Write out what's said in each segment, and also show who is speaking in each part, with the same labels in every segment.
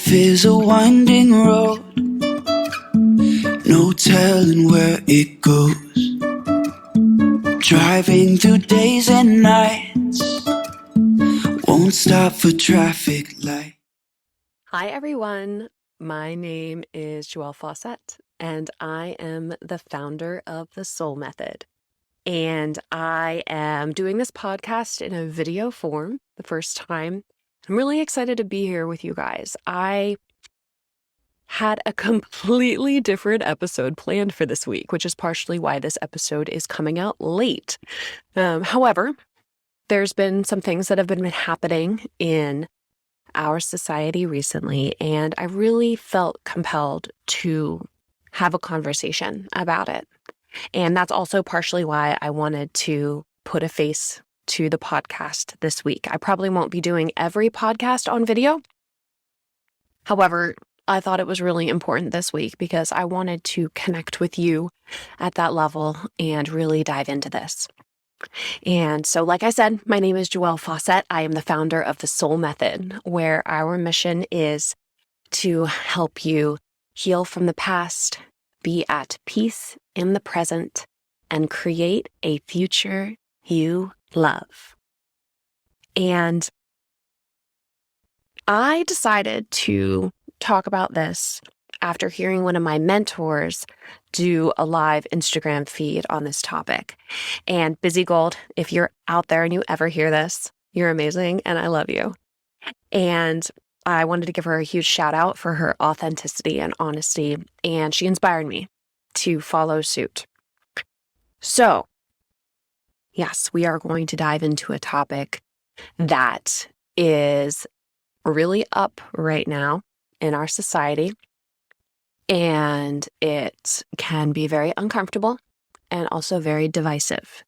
Speaker 1: Life is a winding road, no telling where it goes. Driving through days and nights, won't stop for traffic light.
Speaker 2: Hi everyone, my name is Joelle Fawcett and I am the founder of the the.SoL method. And I am doing this podcast in a video form the first time. I'm really excited to be here with you guys. I had a completely different episode planned for this week, which is partially why this episode is coming out late. However, there's been some things that have been happening in our society recently, and I really felt compelled to have a conversation about it. And that's also partially why I wanted to put a face to the podcast this week. I probably won't be doing every podcast on video. However, I thought it was really important this week because I wanted to connect with you at that level and really dive into this. And so, like I said, my name is Joelle Fawcett. I am the founder of the.SoL method, where our mission is to help you heal from the past, be at peace in the present, and create a future you love. And I decided to talk about this after hearing one of my mentors do a live Instagram feed on this topic. And Busy Gold, if you're out there and you ever hear this, you're amazing and I love you. And I wanted to give her a huge shout out for her authenticity and honesty, and she inspired me to follow suit. So, yes, we are going to dive into a topic that is really up right now in our society, and it can be very uncomfortable and also very divisive.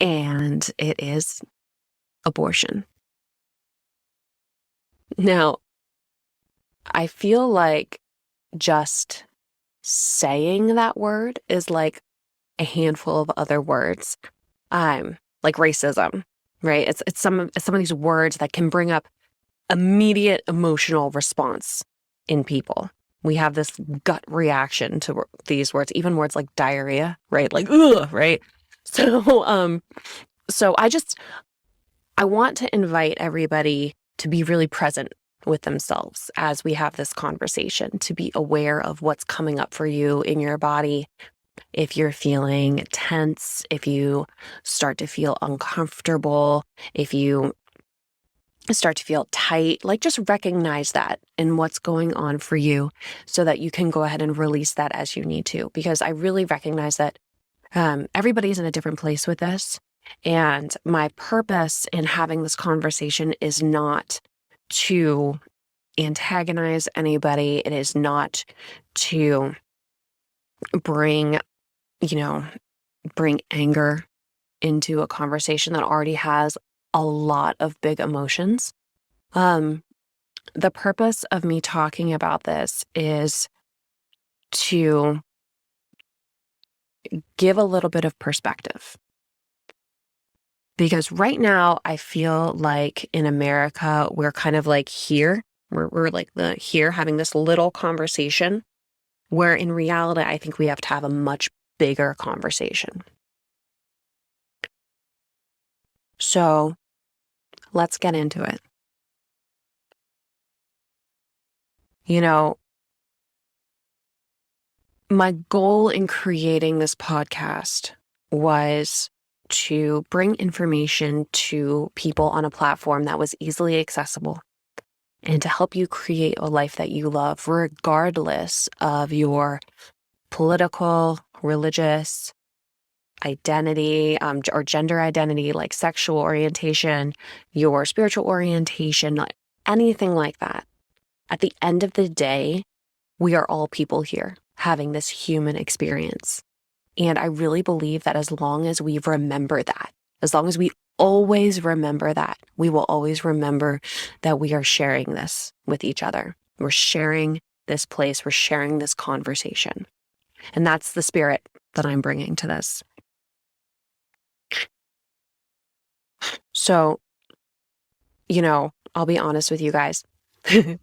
Speaker 2: And it is abortion. Now, I feel like just saying that word is like a handful of other words, like racism, right? It's some of these words that can bring up immediate emotional response in people. We have this gut reaction to these words, even words like diarrhea, right? Like, ugh, right? So, so I want to invite everybody to be really present with themselves as we have this conversation, to be aware of what's coming up for you in your body. If you're feeling tense, if you start to feel uncomfortable, if you start to feel tight, like just recognize that and what's going on for you so that you can go ahead and release that as you need to. Because I really recognize that everybody's in a different place with this. And my purpose in having this conversation is not to antagonize anybody. It is not to bring anger into a conversation that already has a lot of big emotions. The purpose of me talking about this is to give a little bit of perspective. Because right now, I feel like in America, we're kind of like here. We're like here having this little conversation, where in reality, I think we have to have a much bigger conversation. So let's get into it. My goal in creating this podcast was to bring information to people on a platform that was easily accessible and to help you create a life that you love, regardless of your political, religious identity, or gender identity, like sexual orientation, your spiritual orientation, anything like that. At the end of the day, we are all people here having this human experience. And I really believe that as long as we remember that, as long as we always remember that, we will always remember that we are sharing this with each other. We're sharing this place. We're sharing this conversation. And that's the spirit that I'm bringing to this. So, I'll be honest with you guys.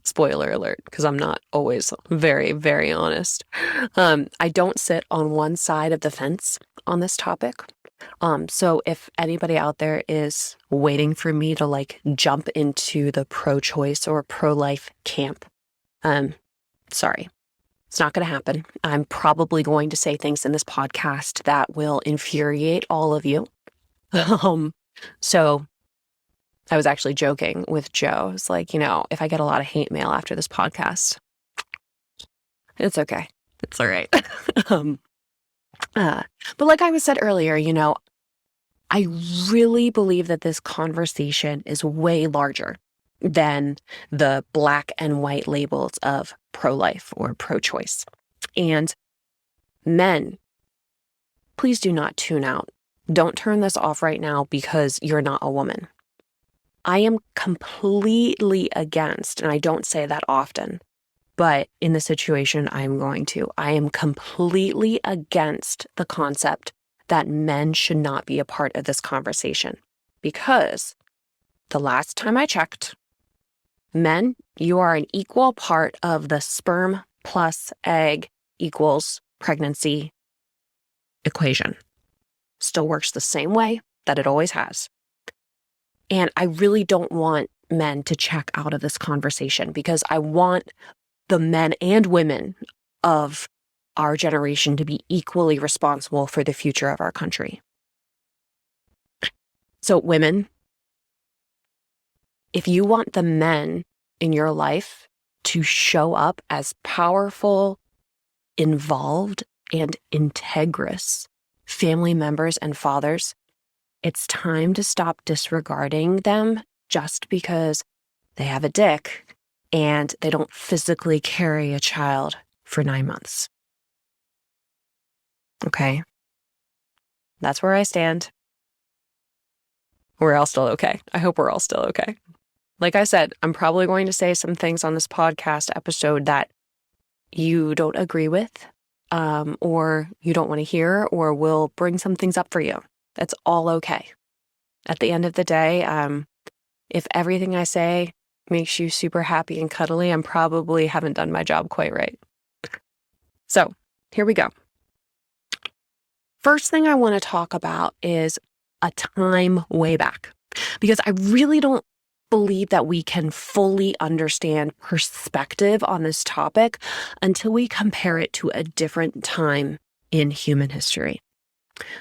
Speaker 2: Spoiler alert, because I'm not always very, very honest. I don't sit on one side of the fence on this topic. So if anybody out there is waiting for me to like jump into the pro-choice or pro-life camp, sorry, it's not going to happen. I'm probably going to say things in this podcast that will infuriate all of you. So I was actually joking with Joe. It's like, if I get a lot of hate mail after this podcast, it's okay. It's all right. But like I was said earlier, I really believe that this conversation is way larger than the black and white labels of pro-life or pro-choice. And men, please do not tune out. Don't turn this off right now because you're not a woman. I am completely against, and I don't say that often, but in the situation I'm going to, I am completely against the concept that men should not be a part of this conversation. Because the last time I checked, men, you are an equal part of the sperm plus egg equals pregnancy equation. Still works the same way that it always has. And I really don't want men to check out of this conversation because I want the men and women of our generation to be equally responsible for the future of our country. So women, if you want the men in your life to show up as powerful, involved, and integrous family members and fathers, it's time to stop disregarding them just because they have a dick and they don't physically carry a child for 9 months. Okay? That's where I stand. We're all still okay. I hope we're all still okay. Like I said, I'm probably going to say some things on this podcast episode that you don't agree with, or you don't want to hear, or will bring some things up for you. That's all okay. At the end of the day, if everything I say makes you super happy and cuddly, I'm probably haven't done my job quite right. So here we go. First thing I want to talk about is a time way back, because I really don't believe that we can fully understand perspective on this topic until we compare it to a different time in human history.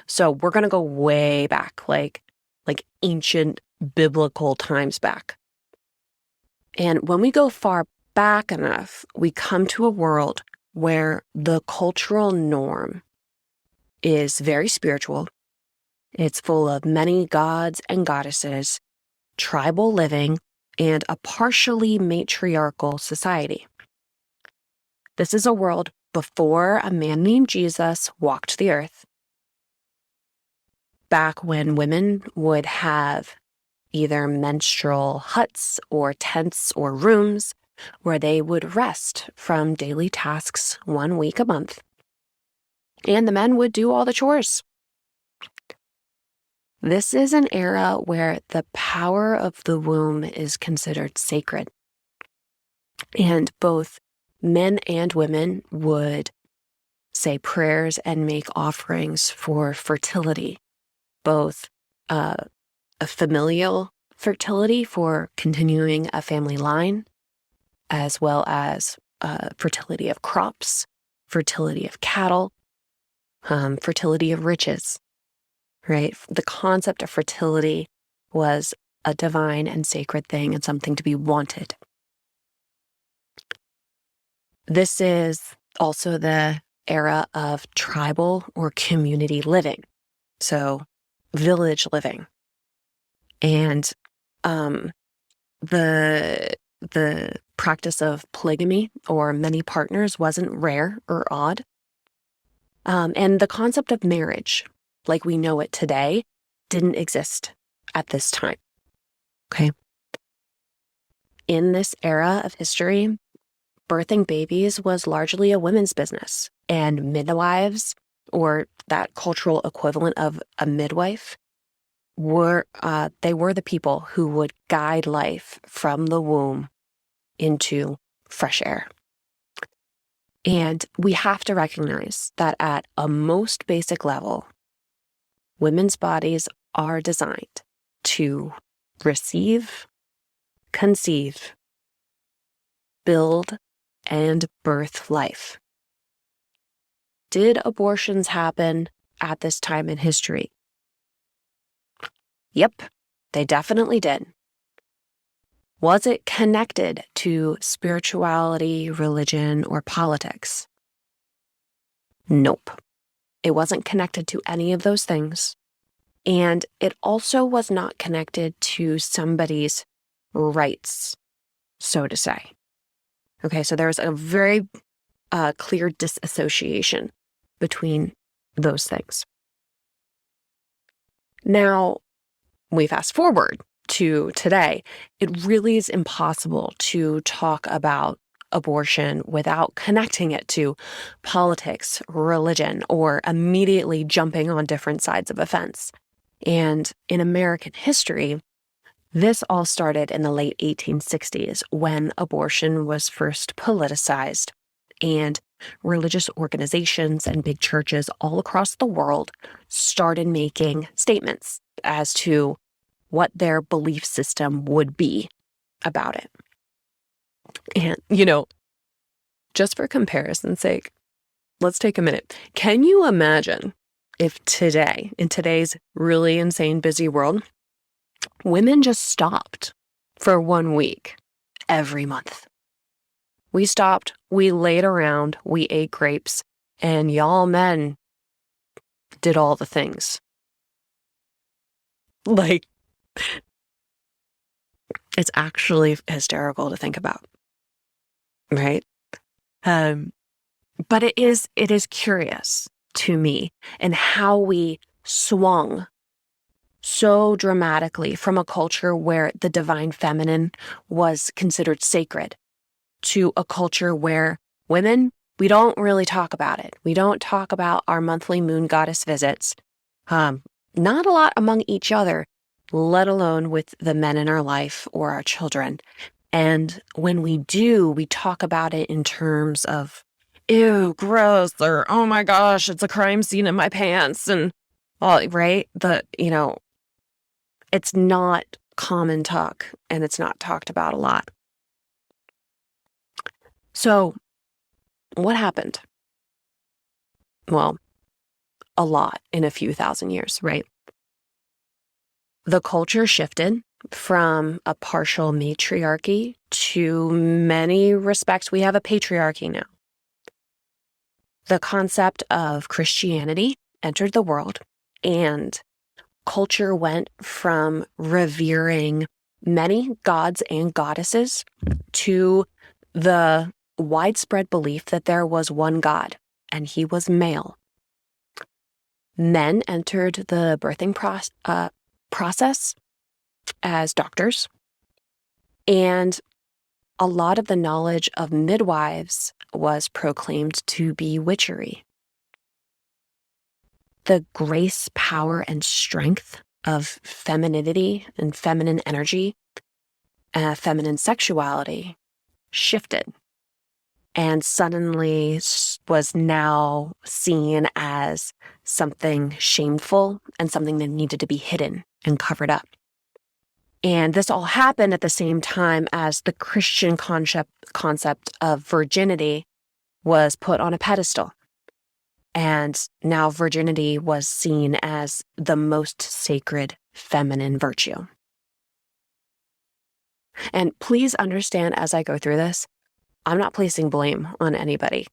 Speaker 2: So we're going to go way back, like ancient biblical times back. And when we go far back enough, we come to a world where the cultural norm is very spiritual. It's full of many gods and goddesses, tribal living, and a partially matriarchal society. This is a world before a man named Jesus walked the earth, back when women would have either menstrual huts or tents or rooms where they would rest from daily tasks 1 week a month, and the men would do all the chores. This is an era where the power of the womb is considered sacred. And both men and women would say prayers and make offerings for fertility, both a familial fertility for continuing a family line, as well as fertility of crops, fertility of cattle, fertility of riches. Right? The concept of fertility was a divine and sacred thing and something to be wanted. This is also the era of tribal or community living, so village living. And the practice of polygamy or many partners wasn't rare or odd. And the concept of marriage, like we know it today, didn't exist at this time. Okay. In this era of history, birthing babies was largely a women's business, and midwives, or that cultural equivalent of a midwife, were the people who would guide life from the womb into fresh air. And we have to recognize that at a most basic level, women's bodies are designed to receive, conceive, build, and birth life. Did abortions happen at this time in history? Yep, they definitely did. Was it connected to spirituality, religion, or politics? Nope. It wasn't connected to any of those things. And it also was not connected to somebody's rights, so to say. Okay, so there's a very clear disassociation between those things. Now, we fast forward to today. It really is impossible to talk about abortion without connecting it to politics, religion, or immediately jumping on different sides of a fence. And in American history, this all started in the late 1860s when abortion was first politicized, and religious organizations and big churches all across the world started making statements as to what their belief system would be about it. And, just for comparison's sake, let's take a minute. Can you imagine if today, in today's really insane, busy world, women just stopped for 1 week every month? We stopped, we laid around, we ate grapes, and y'all men did all the things. Like, it's actually hysterical to think about, right? But it is curious to me and how we swung so dramatically from a culture where the divine feminine was considered sacred to a culture where women, we don't really talk about it. We don't talk about our monthly moon goddess visits. Not a lot among each other, let alone with the men in our life or our children. And when we do, we talk about it in terms of, ew, gross, or oh my gosh, it's a crime scene in my pants. And all right, it's not common talk and it's not talked about a lot. So what happened? Well, a lot in a few thousand years, right? The culture shifted from a partial matriarchy to many respects, we have a patriarchy now. The concept of Christianity entered the world, and culture went from revering many gods and goddesses to the widespread belief that there was one God, and he was male. Men entered the birthing process as doctors, and a lot of the knowledge of midwives was proclaimed to be witchery. The grace, power, and strength of femininity and feminine energy, feminine sexuality shifted and suddenly was now seen as something shameful and something that needed to be hidden and covered up. And this all happened at the same time as the Christian concept of virginity was put on a pedestal. And now virginity was seen as the most sacred feminine virtue. And please understand as I go through this, I'm not placing blame on anybody.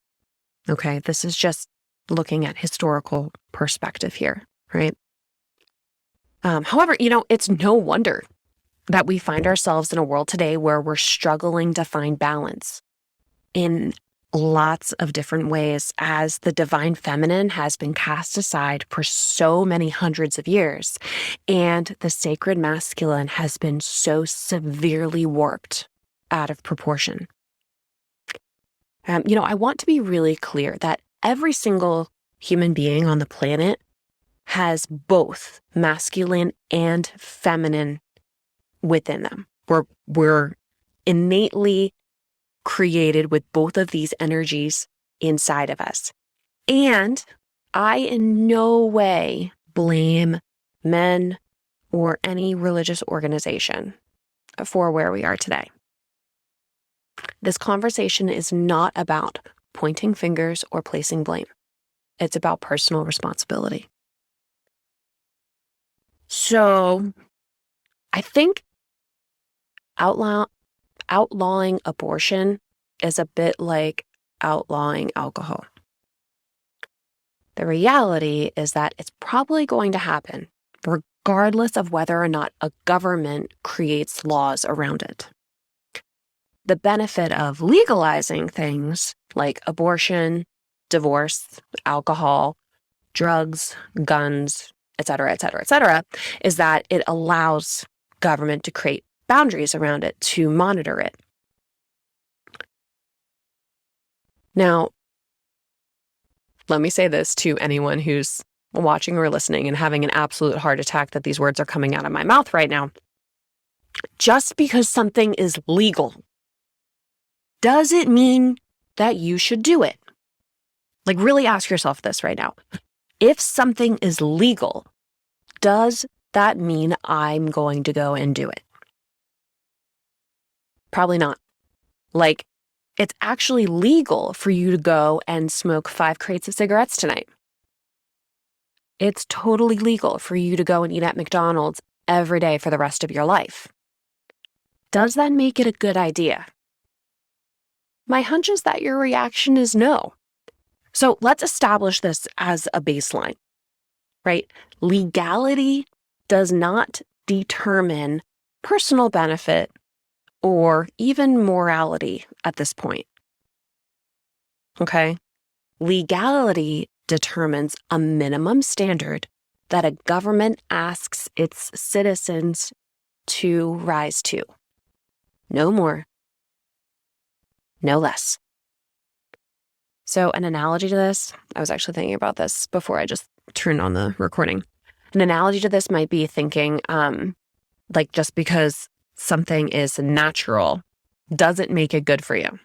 Speaker 2: Okay, this is just looking at historical perspective here, right? However, it's no wonder that we find ourselves in a world today where we're struggling to find balance in lots of different ways, as the divine feminine has been cast aside for so many hundreds of years, and the sacred masculine has been so severely warped out of proportion. I want to be really clear that every single human being on the planet has both masculine and feminine within them. We're innately created with both of these energies inside of us. And I in no way blame men or any religious organization for where we are today. This conversation is not about pointing fingers or placing blame. It's about personal responsibility. So I think outlawing abortion is a bit like outlawing alcohol. The reality is that it's probably going to happen, regardless of whether or not a government creates laws around it. The benefit of legalizing things like abortion, divorce, alcohol, drugs, guns, et cetera, is that it allows government to create boundaries around it to monitor it. Now, let me say this to anyone who's watching or listening and having an absolute heart attack that these words are coming out of my mouth right now. Just because something is legal, does it mean that you should do it? Like, really ask yourself this right now. If something is legal, does that mean I'm going to go and do it? Probably not. Like, it's actually legal for you to go and smoke 5 crates of cigarettes tonight. It's totally legal for you to go and eat at McDonald's every day for the rest of your life. Does that make it a good idea? My hunch is that your reaction is no. So let's establish this as a baseline, right? Legality does not determine personal benefit or even morality at this point. Okay? Legality determines a minimum standard that a government asks its citizens to rise to. No more, no less. So an analogy to this, I was actually thinking about this before I just turned on the recording. An analogy to this might be thinking, like, just because something is natural doesn't make it good for you.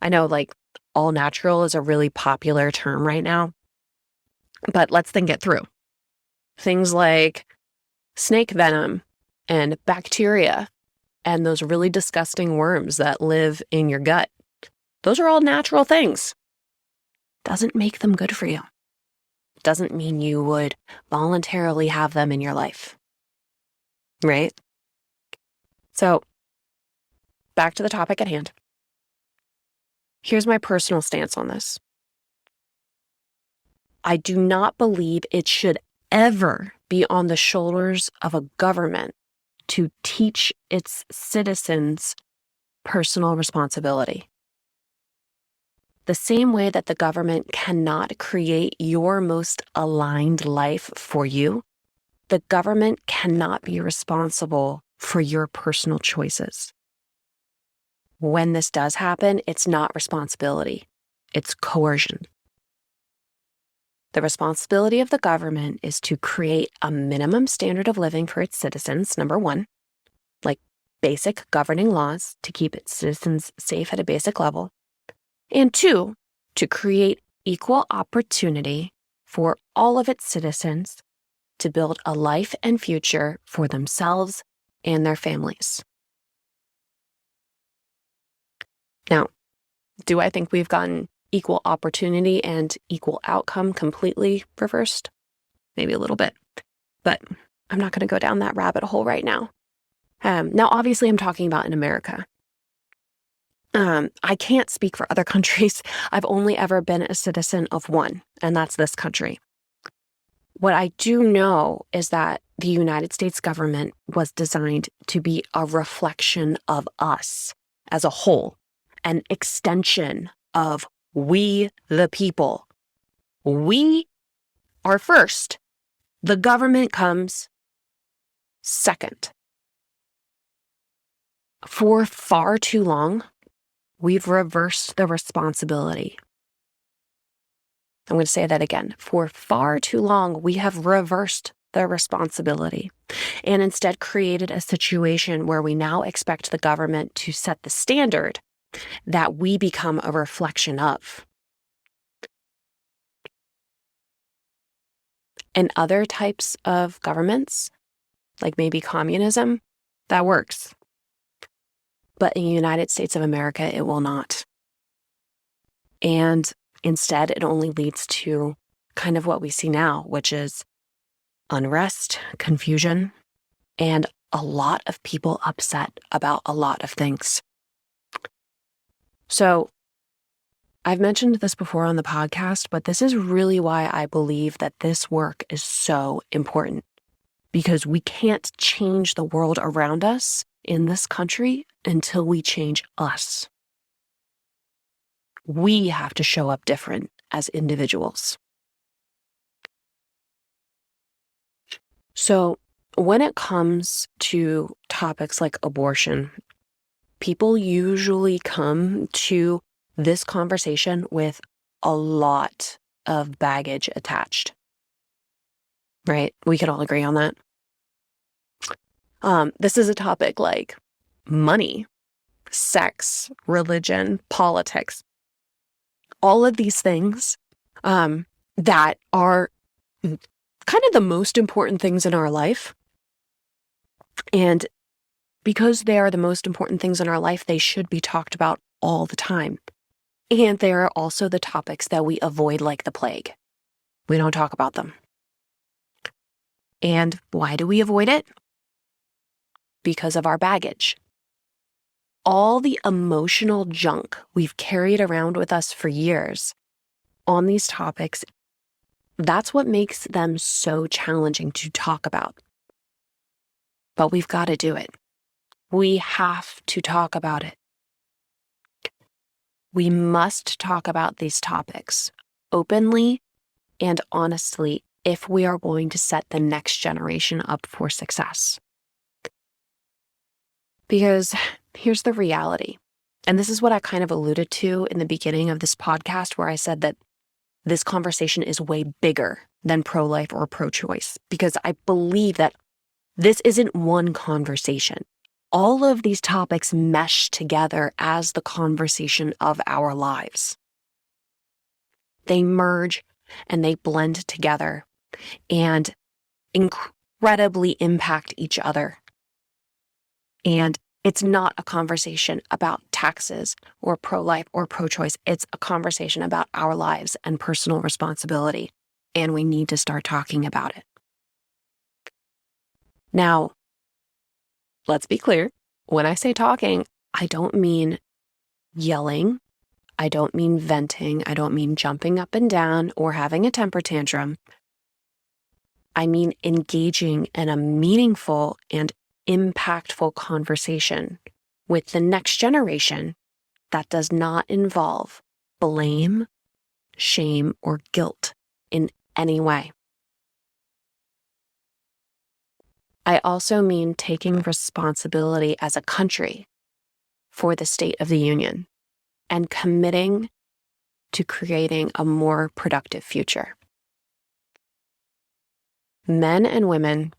Speaker 2: I know, like, all natural is a really popular term right now, but let's think it through. Things like snake venom and bacteria and those really disgusting worms that live in your gut. Those are all natural things. Doesn't make them good for you. Doesn't mean you would voluntarily have them in your life. Right? So, back to the topic at hand. Here's my personal stance on this. I do not believe it should ever be on the shoulders of a government to teach its citizens personal responsibility. The same way that the government cannot create your most aligned life for you, the government cannot be responsible for your personal choices. When this does happen, it's not responsibility, it's coercion. The responsibility of the government is to create a minimum standard of living for its citizens, number one, like basic governing laws to keep its citizens safe at a basic level. And two, to create equal opportunity for all of its citizens to build a life and future for themselves and their families. Now, do I think we've gotten equal opportunity and equal outcome completely reversed? Maybe a little bit, but I'm not going to go down that rabbit hole right now. Now, obviously, I'm talking about in America. I can't speak for other countries. I've only ever been a citizen of one, and that's this country. What I do know is that the United States government was designed to be a reflection of us as a whole, an extension of we the people. We are first. The government comes second. For far too long, we've reversed the responsibility. I'm going to say that again. For far too long, we have reversed the responsibility and instead created a situation where we now expect the government to set the standard that we become a reflection of. In other types of governments, like maybe communism, that works. But in the United States of America, it will not. And instead, it only leads to kind of what we see now, which is unrest, confusion, and a lot of people upset about a lot of things. So I've mentioned this before on the podcast, but this is really why I believe that this work is so important, because we can't change the world around us in this country until we change us. We have to show up different as individuals. So when it comes to topics like abortion, people usually come to this conversation with a lot of baggage attached, right? We can all agree on that. This is a topic like money, sex, religion, politics, all of these things that are kind of the most important things in our life. And because they are the most important things in our life, they should be talked about all the time. And they are also the topics that we avoid like the plague. We don't talk about them. And why do we avoid it? Because of our baggage. All the emotional junk we've carried around with us for years on these topics, that's what makes them so challenging to talk about. But we've got to do it. We have to talk about it. We must talk about these topics openly and honestly if we are going to set the next generation up for success. Because here's the reality, and this is what I kind of alluded to in the beginning of this podcast, where I said that this conversation is way bigger than pro-life or pro-choice, because I believe that this isn't one conversation. All of these topics mesh together as the conversation of our lives. They merge and they blend together and incredibly impact each other. And it's not a conversation about taxes or pro-life or pro-choice. It's a conversation about our lives and personal responsibility. And we need to start talking about it. Now, let's be clear. When I say talking, I don't mean yelling. I don't mean venting. I don't mean jumping up and down or having a temper tantrum. I mean engaging in a meaningful and impactful conversation with the next generation that does not involve blame, shame, or guilt in any way. I also mean taking responsibility as a country for the state of the union and committing to creating a more productive future. Men and women,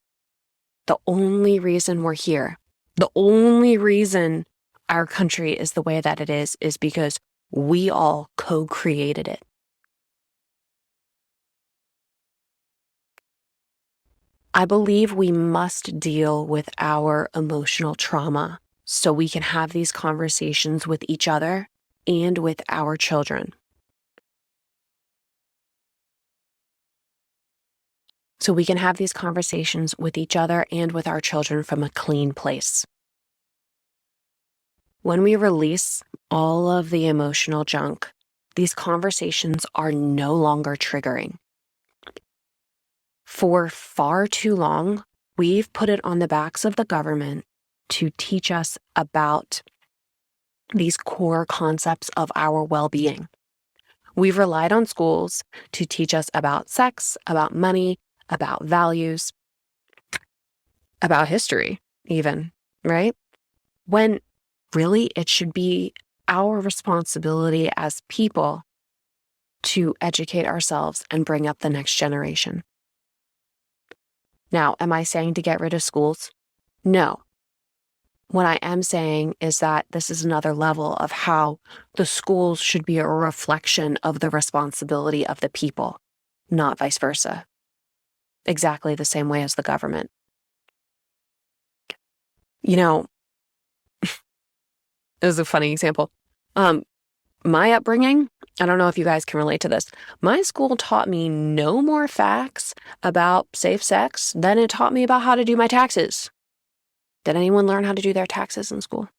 Speaker 2: the only reason we're here, the only reason our country is the way that it is because we all co-created it. I believe we must deal with our emotional trauma so we can have these conversations with each other and with our children. So we can have these conversations with each other and with our children from a clean place. When we release all of the emotional junk, these conversations are no longer triggering. For far too long, we've put it on the backs of the government to teach us about these core concepts of our well-being. We've relied on schools to teach us about sex, about money, about values, about history even, right? When really it should be our responsibility as people to educate ourselves and bring up the next generation. Now, am I saying to get rid of schools? No. What I am saying is that this is another level of how the schools should be a reflection of the responsibility of the people, not vice versa. Exactly the same way as the government. You know, this is a funny example. My upbringing, I don't know if you guys can relate to this. My school taught me no more facts about safe sex than it taught me about how to do my taxes. Did anyone learn how to do their taxes in school?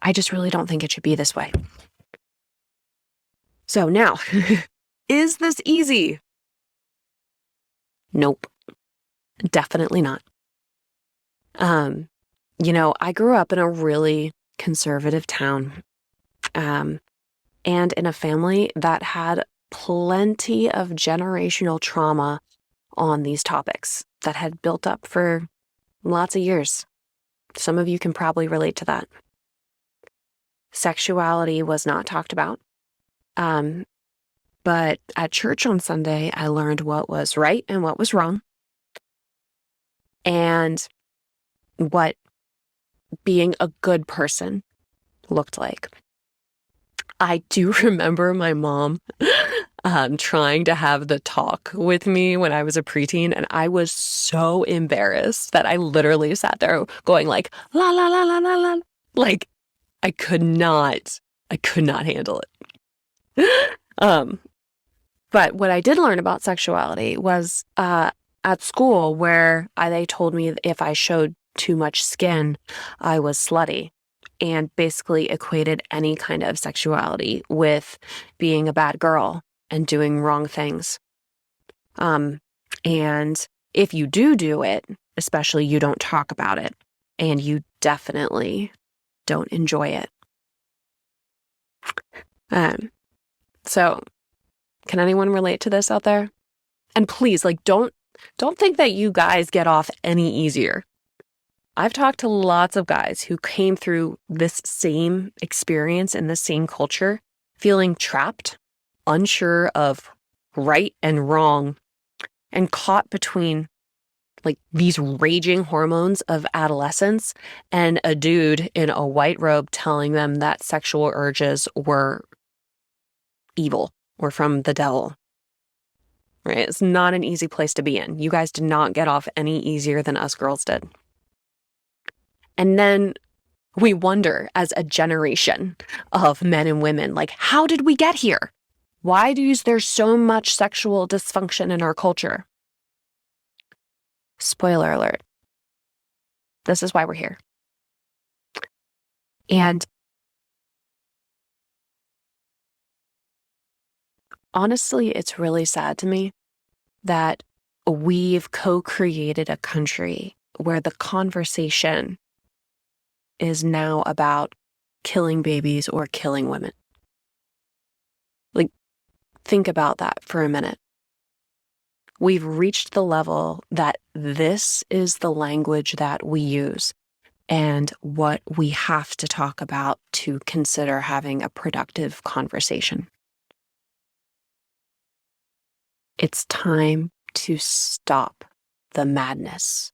Speaker 2: I just really don't think it should be this way. So now, is this easy? Nope, definitely not. I grew up in a really conservative town, and in a family that had plenty of generational trauma on these topics that had built up for lots of years. Some of you can probably relate to that. Sexuality was not talked about. But at church on Sunday, I learned what was right and what was wrong, and what being a good person looked like. I do remember my mom trying to have the talk with me when I was a preteen, and I was so embarrassed that I literally sat there going like, la, la, la, la, la, la. Like, I could not handle it. But what I did learn about sexuality was at school, where they told me if I showed too much skin, I was slutty, and basically equated any kind of sexuality with being a bad girl and doing wrong things. And if you do it, especially, you don't talk about it, and you definitely don't enjoy it. So can anyone relate to this out there? And please, don't think that you guys get off any easier. I've talked to lots of guys who came through this same experience in the same culture, feeling trapped, unsure of right and wrong, and caught between these raging hormones of adolescence and a dude in a white robe telling them that sexual urges were evil or from the devil. Right? It's not an easy place to be in. You guys did not get off any easier than us girls did. And then we wonder, as a generation of men and women, how did we get here? Why is there so much sexual dysfunction in our culture? Spoiler alert. This is why we're here. And honestly, it's really sad to me that we've co-created a country where the conversation is now about killing babies or killing women. Think about that for a minute. We've reached the level that this is the language that we use and what we have to talk about to consider having a productive conversation. It's time to stop the madness.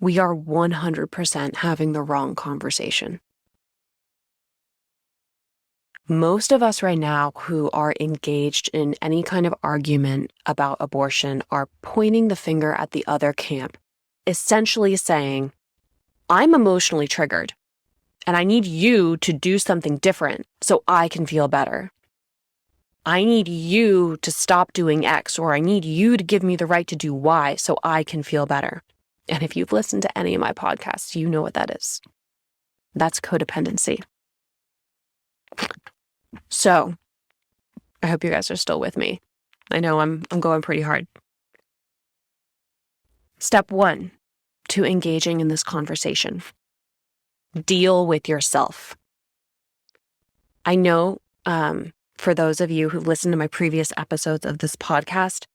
Speaker 2: We are 100% having the wrong conversation. Most of us right now who are engaged in any kind of argument about abortion are pointing the finger at the other camp, essentially saying, I'm emotionally triggered, and I need you to do something different so I can feel better. I need you to stop doing X, or I need you to give me the right to do Y so I can feel better. And if you've listened to any of my podcasts, you know what that is. That's codependency. So I hope you guys are still with me. I know I'm going pretty hard. Step 1 to engaging in this conversation: deal with yourself. I know for those of you who've listened to my previous episodes of this podcast,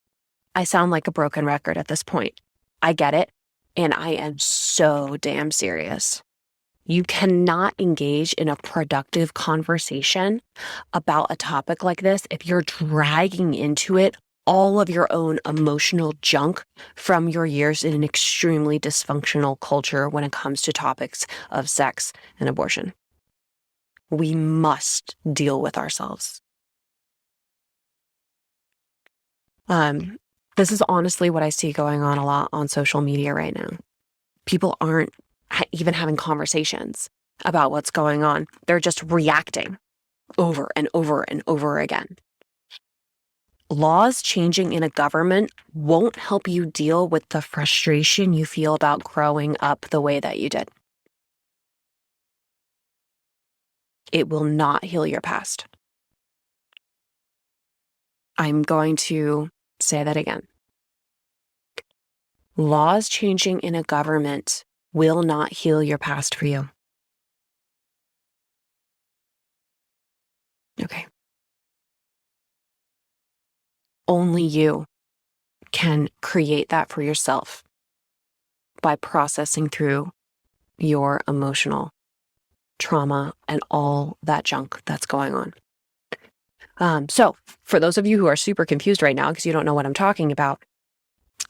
Speaker 2: I sound like a broken record at this point. I get it, and I am so damn serious. You cannot engage in a productive conversation about a topic like this if you're dragging into it all of your own emotional junk from your years in an extremely dysfunctional culture when it comes to topics of sex and abortion. We must deal with ourselves. This is honestly what I see going on a lot on social media right now. People aren't even having conversations about what's going on. They're just reacting over and over and over again. Laws changing in a government won't help you deal with the frustration you feel about growing up the way that you did. It will not heal your past. I'm going to say that again. Laws changing in a government will not heal your past for you. Okay. Only you can create that for yourself by processing through your emotional trauma and all that junk that's going on. So for those of you who are super confused right now because you don't know what I'm talking about,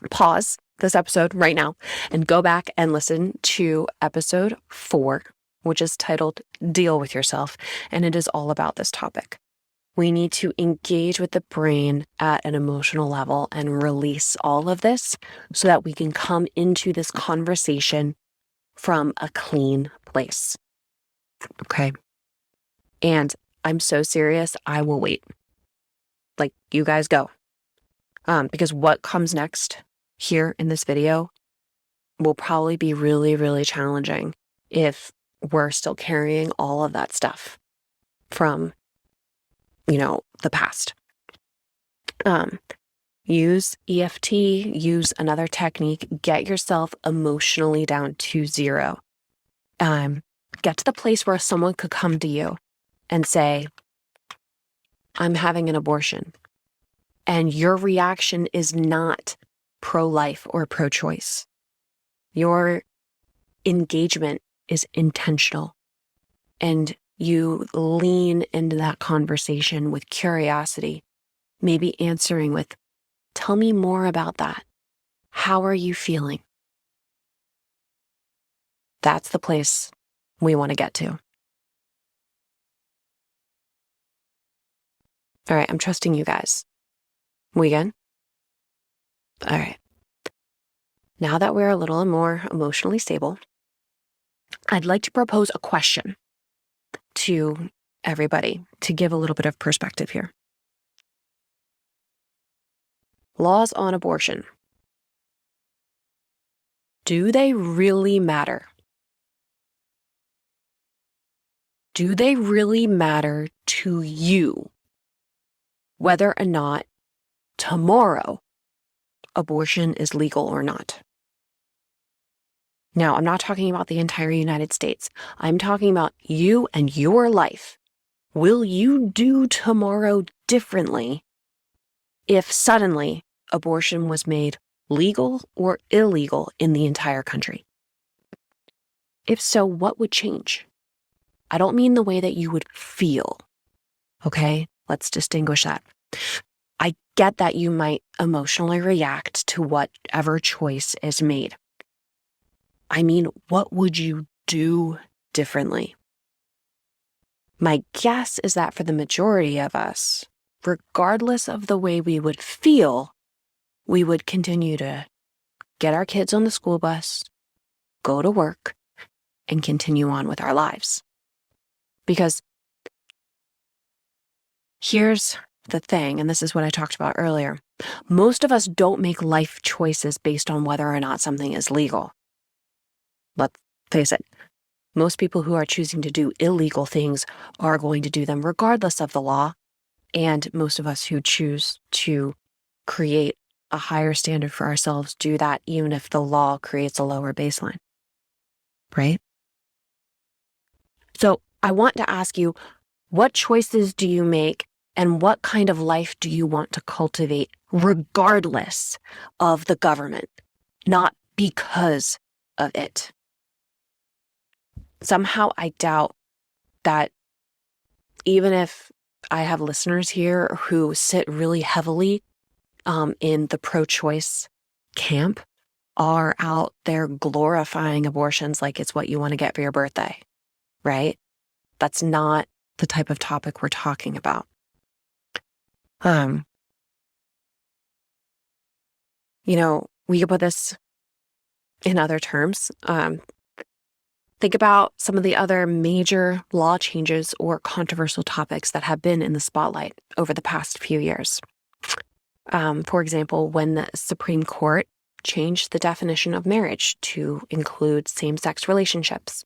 Speaker 2: pause this episode right now and go back and listen to episode 4, which is titled Deal with Yourself. And it is all about this topic. We need to engage with the brain at an emotional level and release all of this so that we can come into this conversation from a clean place. Okay. And I'm so serious, I will wait. Like, you guys go. Because what comes next here in this video will probably be really, really challenging if we're still carrying all of that stuff from, the past. Use EFT, use another technique, get yourself emotionally down to 0. Get to the place where someone could come to you and say, I'm having an abortion. And your reaction is not pro-life or pro-choice. Your engagement is intentional. And you lean into that conversation with curiosity, maybe answering with, tell me more about that. How are you feeling? That's the place we want to get to. All right, I'm trusting you guys. We good? All right. Now that we're a little more emotionally stable, I'd like to propose a question to everybody to give a little bit of perspective here. Laws on abortion. Do they really matter? Do they really matter to you? Whether or not tomorrow abortion is legal or not. Now, I'm not talking about the entire United States. I'm talking about you and your life. Will you do tomorrow differently if suddenly abortion was made legal or illegal in the entire country? If so, what would change? I don't mean the way that you would feel, okay? Let's distinguish that. I get that you might emotionally react to whatever choice is made. I mean, what would you do differently? My guess is that for the majority of us, regardless of the way we would feel, we would continue to get our kids on the school bus, go to work, and continue on with our lives. Because here's the thing, and this is what I talked about earlier. Most of us don't make life choices based on whether or not something is legal. Let's face it, most people who are choosing to do illegal things are going to do them regardless of the law. And most of us who choose to create a higher standard for ourselves do that even if the law creates a lower baseline, right? So I want to ask you, what choices do you make and what kind of life do you want to cultivate regardless of the government, not because of it? Somehow I doubt that even if I have listeners here who sit really heavily in the pro-choice camp are out there glorifying abortions like it's what you want to get for your birthday, right? That's not the type of topic we're talking about. We could put this in other terms. Think about some of the other major law changes or controversial topics that have been in the spotlight over the past few years. For example, when the Supreme Court changed the definition of marriage to include same-sex relationships.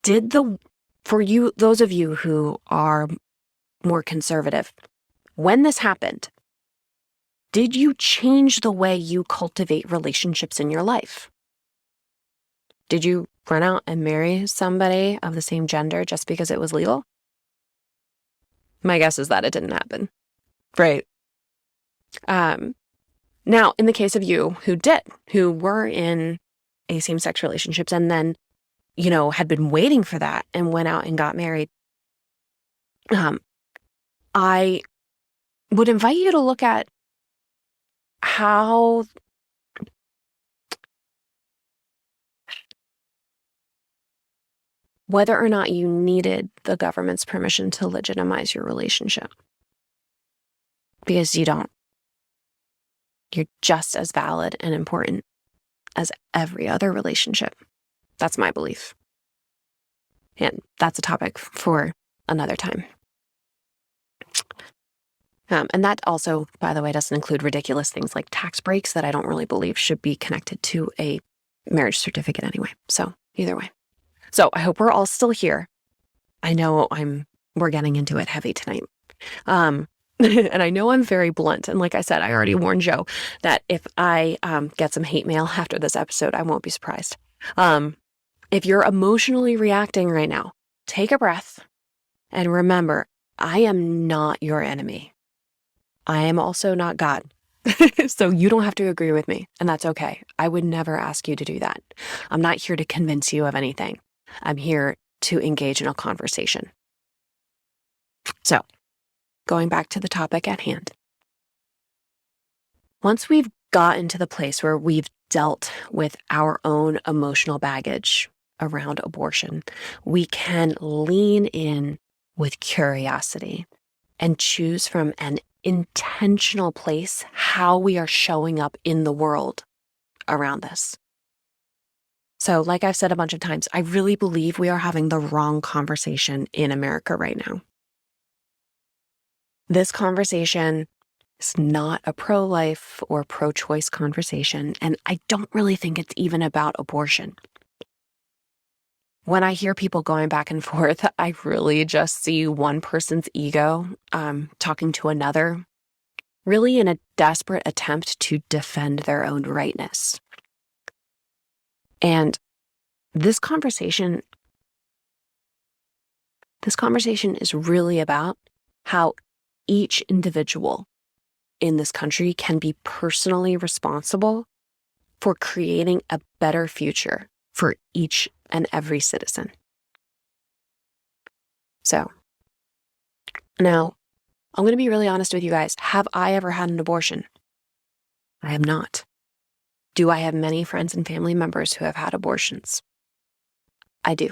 Speaker 2: Those of you who are more conservative, when this happened, did you change the way you cultivate relationships in your life? Did you run out and marry somebody of the same gender just because it was legal? My guess is that it didn't happen. Right. Now, in the case of you who were in a same-sex relationships and then, had been waiting for that and went out and got married, I would invite you to look at how whether or not you needed the government's permission to legitimize your relationship. Because you don't. You're just as valid and important as every other relationship. That's my belief. And that's a topic for another time. And that also, by the way, doesn't include ridiculous things like tax breaks that I don't really believe should be connected to a marriage certificate anyway. So either way. So I hope we're all still here. I know we're getting into it heavy tonight. And I know I'm very blunt. And like I said, I already warned Joe that if I get some hate mail after this episode, I won't be surprised. If you're emotionally reacting right now, take a breath and remember, I am not your enemy. I am also not God. So you don't have to agree with me, and that's okay. I would never ask you to do that. I'm not here to convince you of anything. I'm here to engage in a conversation. So, going back to the topic at hand. Once we've gotten to the place where we've dealt with our own emotional baggage around abortion, we can lean in with curiosity and choose from an intentional place how we are showing up in the world around this. So, like I've said a bunch of times, I really believe we are having the wrong conversation in America right now. This conversation is not a pro-life or pro-choice conversation, and I don't really think it's even about abortion. When I hear people going back and forth, I really just see one person's ego talking to another, really in a desperate attempt to defend their own rightness. And this conversation is really about how each individual in this country can be personally responsible for creating a better future for each and every citizen. So, now, I'm going to be really honest with you guys. Have I ever had an abortion? I have not. Do I have many friends and family members who have had abortions? I do.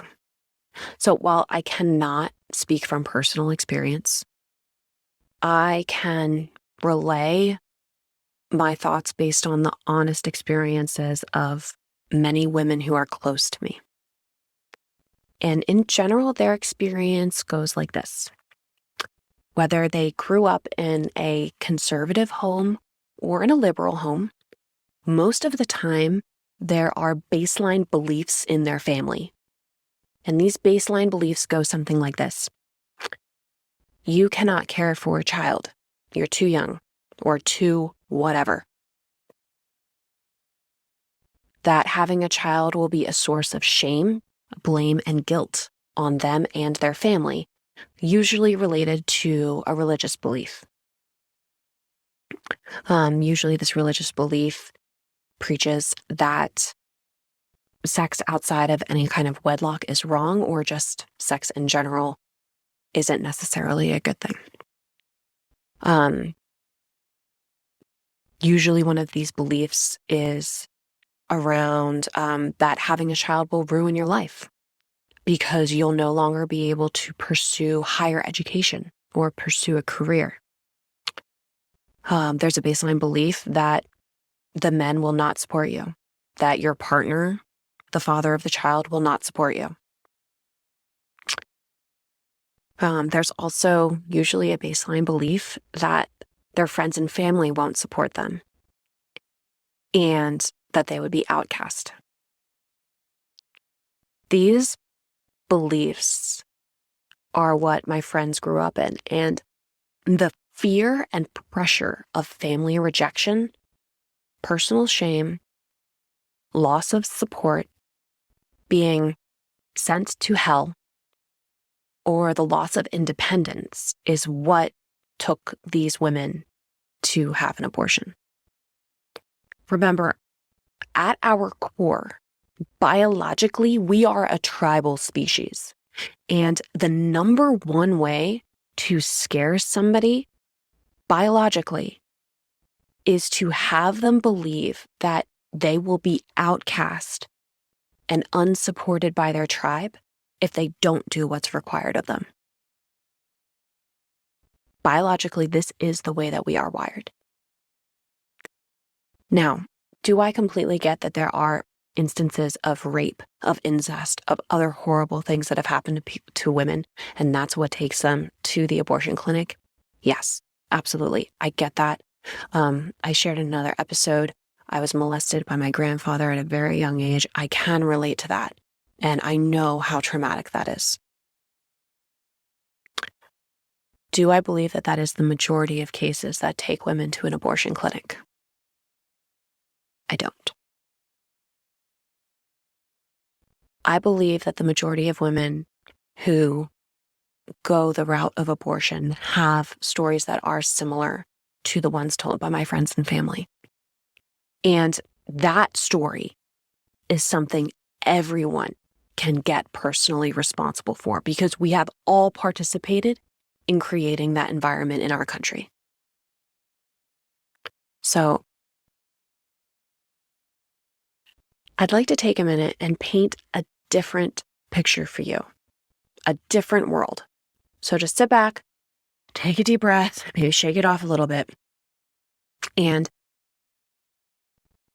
Speaker 2: So while I cannot speak from personal experience, I can relay my thoughts based on the honest experiences of many women who are close to me. And in general, their experience goes like this. Whether they grew up in a conservative home or in a liberal home, most of the time, there are baseline beliefs in their family. And these baseline beliefs go something like this. You cannot care for a child. You're too young or too whatever. That having a child will be a source of shame, blame, and guilt on them and their family, usually related to a religious belief. Usually this religious belief preaches that sex outside of any kind of wedlock is wrong, or just sex in general isn't necessarily a good thing. Usually one of these beliefs is around that having a child will ruin your life because you'll no longer be able to pursue higher education or pursue a career. There's a baseline belief that the men will not support you, that your partner, the father of the child, will not support you. There's also usually a baseline belief that their friends and family won't support them and that they would be outcast. These beliefs are what my friends grew up in, and the fear and pressure of family rejection, personal shame, loss of support, being sent to hell, or the loss of independence is what took these women to have an abortion. Remember, at our core, biologically, we are a tribal species. And the number one way to scare somebody biologically is to have them believe that they will be outcast and unsupported by their tribe if they don't do what's required of them. Biologically, this is the way that we are wired. Now, do I completely get that there are instances of rape, of incest, of other horrible things that have happened to women, and that's what takes them to the abortion clinic? Yes, absolutely. I get that. I shared in another episode, I was molested by my grandfather at a very young age. I can relate to that, and I know how traumatic that is. Do I believe that that is the majority of cases that take women to an abortion clinic? I don't. I believe that the majority of women who go the route of abortion have stories that are similar to the ones told by my friends and family. And that story is something everyone can get personally responsible for because we have all participated in creating that environment in our country. So I'd like to take a minute and paint a different picture for you, a different world. So just sit back, take a deep breath, maybe shake it off a little bit. And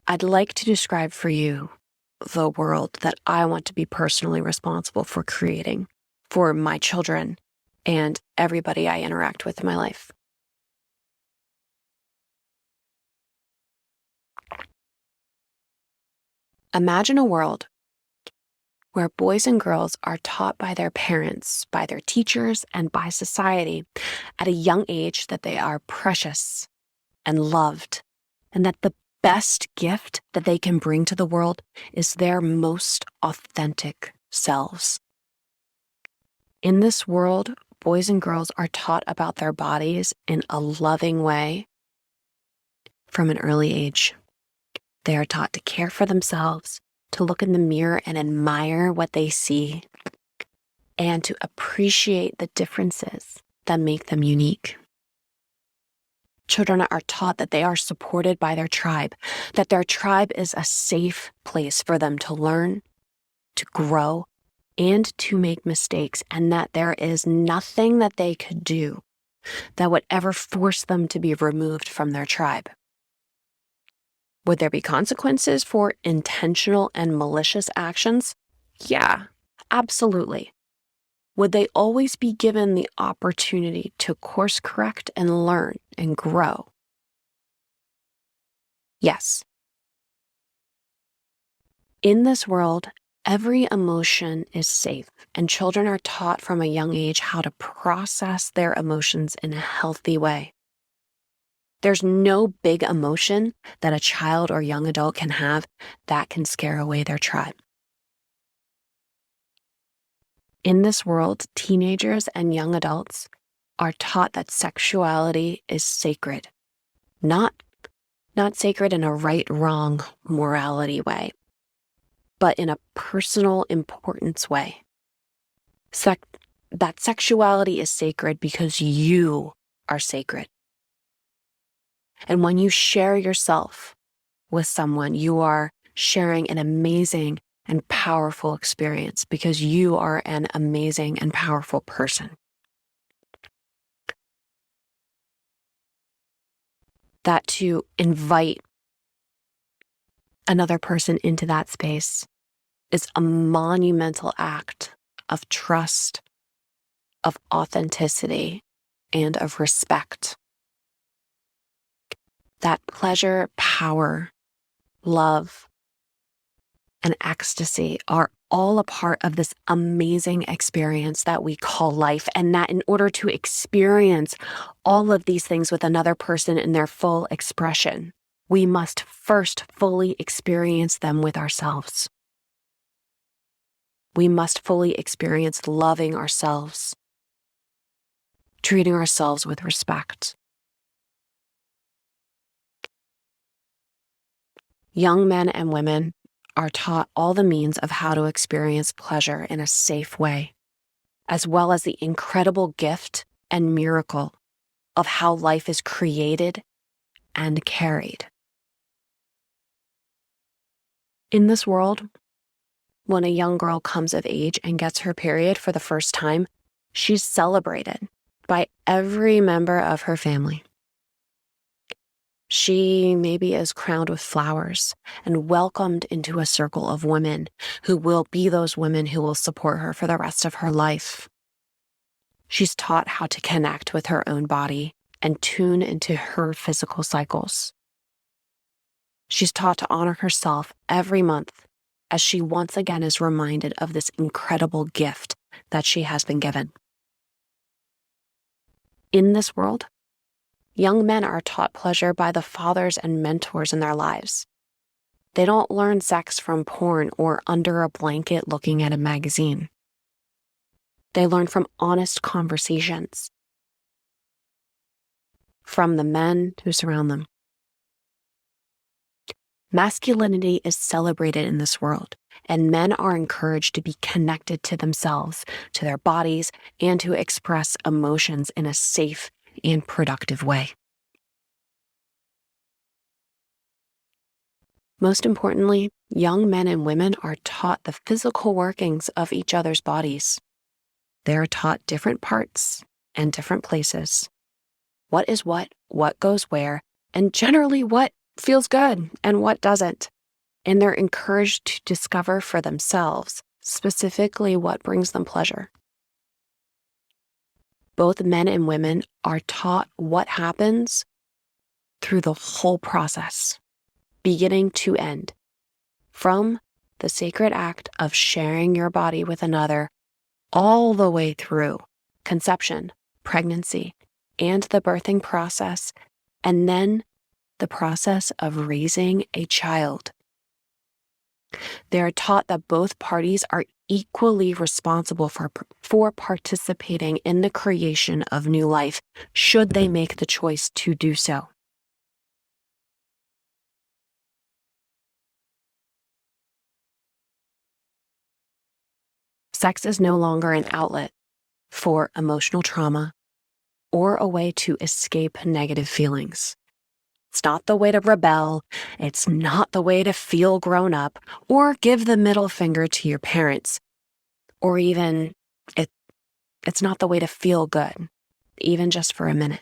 Speaker 2: I'd like to describe for you the world that I want to be personally responsible for creating for my children and everybody I interact with in my life. Imagine a world where boys and girls are taught by their parents, by their teachers, and by society at a young age that they are precious and loved, and that the best gift that they can bring to the world is their most authentic selves. In this world, boys and girls are taught about their bodies in a loving way from an early age. They are taught to care for themselves, to look in the mirror and admire what they see, and to appreciate the differences that make them unique. Children are taught that they are supported by their tribe, that their tribe is a safe place for them to learn, to grow, and to make mistakes, and that there is nothing that they could do that would ever force them to be removed from their tribe. Would there be consequences for intentional and malicious actions? Yeah, absolutely. Would they always be given the opportunity to course correct and learn and grow? Yes. In this world, every emotion is safe, and children are taught from a young age how to process their emotions in a healthy way. There's no big emotion that a child or young adult can have that can scare away their tribe. In this world, teenagers and young adults are taught that sexuality is sacred, not sacred in a right-wrong morality way, but in a personal importance way. That sexuality is sacred because you are sacred. And when you share yourself with someone, you are sharing an amazing and powerful experience because you are an amazing and powerful person. That to invite another person into that space is a monumental act of trust, of authenticity, and of respect. That pleasure, power, love, and ecstasy are all a part of this amazing experience that we call life. And that in order to experience all of these things with another person in their full expression, we must first fully experience them with ourselves. We must fully experience loving ourselves, treating ourselves with respect. Young men and women are taught all the means of how to experience pleasure in a safe way, as well as the incredible gift and miracle of how life is created and carried. In this world, when a young girl comes of age and gets her period for the first time, she's celebrated by every member of her family. She maybe is crowned with flowers and welcomed into a circle of women who will be those women who will support her for the rest of her life. She's taught how to connect with her own body and tune into her physical cycles. She's taught to honor herself every month as she once again is reminded of this incredible gift that she has been given. In this world, young men are taught pleasure by the fathers and mentors in their lives. They don't learn sex from porn or under a blanket looking at a magazine. They learn from honest conversations from the men who surround them. Masculinity is celebrated in this world, and men are encouraged to be connected to themselves, to their bodies, and to express emotions in a safe and productive way. Most importantly, young men and women are taught the physical workings of each other's bodies. They are taught different parts and different places. What is what goes where, and generally what feels good and what doesn't. And they're encouraged to discover for themselves specifically what brings them pleasure. Both men and women are taught what happens through the whole process, beginning to end, from the sacred act of sharing your body with another all the way through conception, pregnancy, and the birthing process, and then the process of raising a child. They are taught that both parties are equally responsible for participating in the creation of new life, should they make the choice to do so. Sex is no longer an outlet for emotional trauma or a way to escape negative feelings. It's not the way to rebel. It's not the way to feel grown up or give the middle finger to your parents. Or even, it's not the way to feel good, even just for a minute.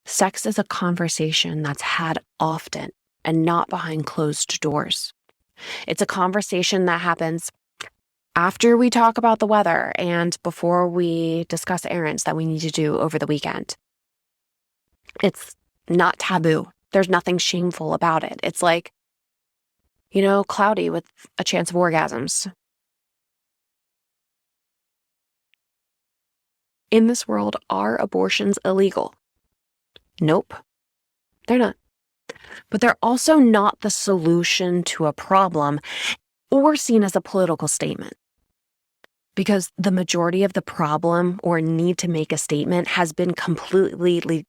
Speaker 2: Sex is a conversation that's had often and not behind closed doors. It's a conversation that happens after we talk about the weather and before we discuss errands that we need to do over the weekend. It's not taboo. There's nothing shameful about it. It's like, cloudy with a chance of orgasms. In this world, are abortions illegal? Nope, they're not. But they're also not the solution to a problem or seen as a political statement. Because the majority of the problem or need to make a statement has been completely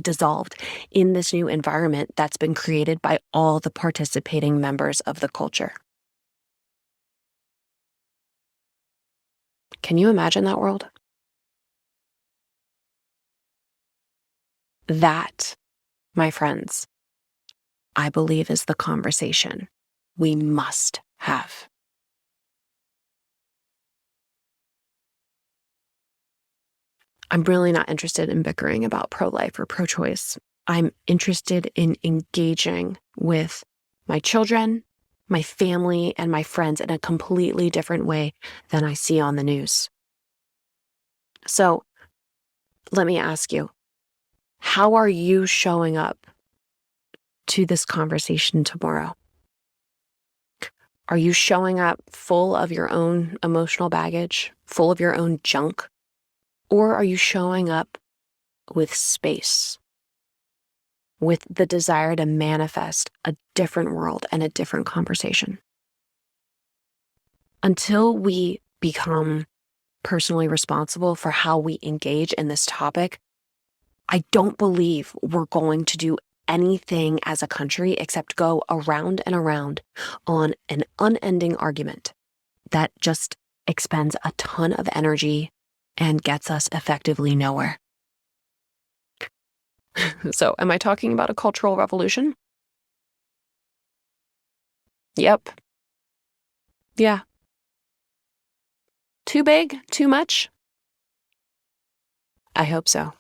Speaker 2: dissolved in this new environment that's been created by all the participating members of the culture. Can you imagine that world? That, my friends, I believe is the conversation we must have. I'm really not interested in bickering about pro-life or pro-choice. I'm interested in engaging with my children, my family, and my friends in a completely different way than I see on the news. So let me ask you, how are you showing up to this conversation tomorrow? Are you showing up full of your own emotional baggage, full of your own junk? Or are you showing up with space, with the desire to manifest a different world and a different conversation? Until we become personally responsible for how we engage in this topic, I don't believe we're going to do anything as a country except go around and around on an unending argument that just expends a ton of energy and gets us effectively nowhere. So, am I talking about a cultural revolution? Yep. Yeah. Too big? Too much? I hope so.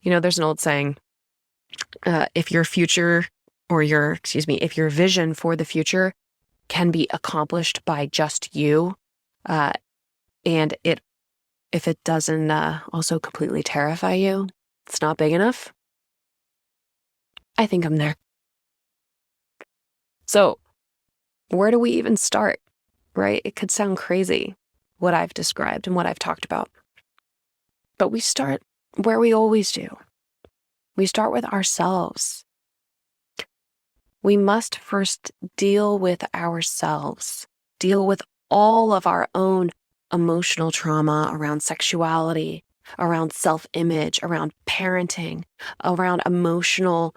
Speaker 2: You know, there's an old saying, if your future or if your vision for the future can be accomplished by just you, and if it doesn't also completely terrify you, it's not big enough. I think I'm there. So, where do we even start, right? It could sound crazy, what I've described and what I've talked about. But we start where we always do. We start with ourselves. We must first deal with ourselves, deal with all of our own emotional trauma around sexuality, around self-image, around parenting, around emotional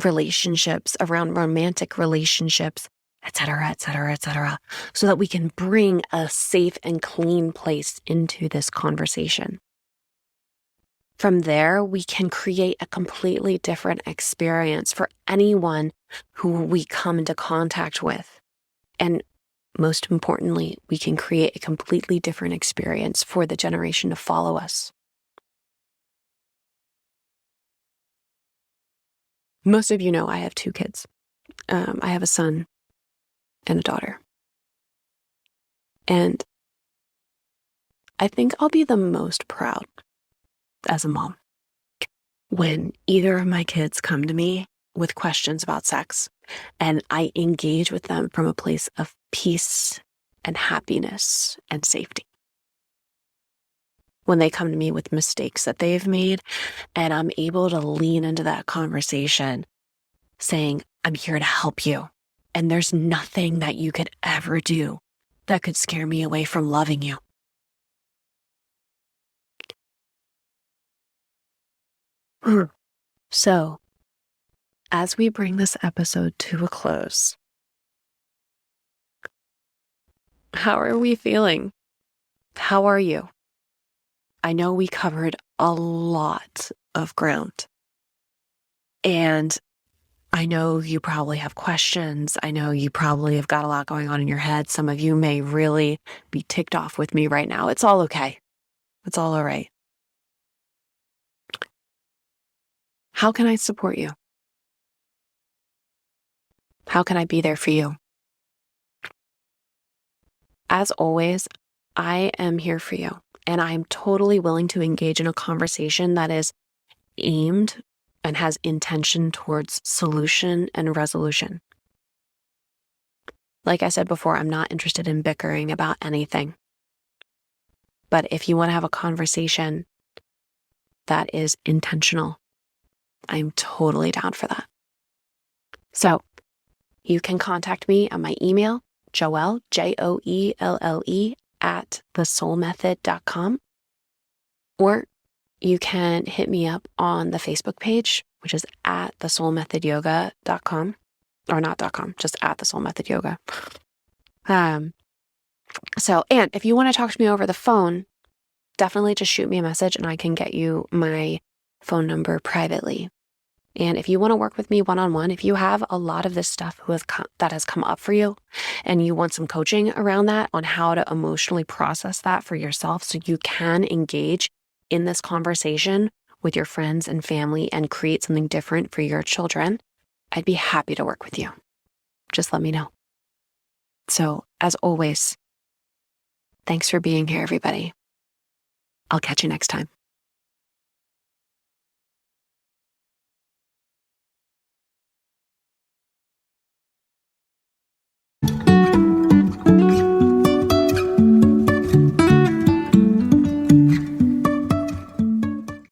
Speaker 2: relationships, around romantic relationships, et cetera, et cetera, et cetera, so that we can bring a safe and clean place into this conversation. From there, we can create a completely different experience for anyone who we come into contact with. And most importantly, we can create a completely different experience for the generation to follow us. Most of you know I have 2 kids. I have a son and a daughter. And I think I'll be the most proud as a mom when either of my kids come to me with questions about sex and I engage with them from a place of peace and happiness and safety. When they come to me with mistakes that they've made and I'm able to lean into that conversation saying, I'm here to help you. And there's nothing that you could ever do that could scare me away from loving you. So, as we bring this episode to a close, how are we feeling? How are you? I know we covered a lot of ground. And I know you probably have questions. I know you probably have got a lot going on in your head. Some of you may really be ticked off with me right now. It's all okay. It's all right. How can I support you? How can I be there for you? As always, I am here for you, and I'm totally willing to engage in a conversation that is aimed and has intention towards solution and resolution. Like I said before, I'm not interested in bickering about anything. But if you want to have a conversation that is intentional, I'm totally down for that. So you can contact me on my email, Joelle, Joelle, at the.SoL.method.com. Or you can hit me up on the Facebook page, which is at the.SoL.method.yoga.com. Or not .com, just at the.SoL.method.yoga. And if you want to talk to me over the phone, definitely just shoot me a message and I can get you my phone number privately. And if you want to work with me one-on-one, if you have a lot of this stuff that has come up for you and you want some coaching around that on how to emotionally process that for yourself so you can engage in this conversation with your friends and family and create something different for your children, I'd be happy to work with you. Just let me know. So, as always, thanks for being here, everybody. I'll catch you next time.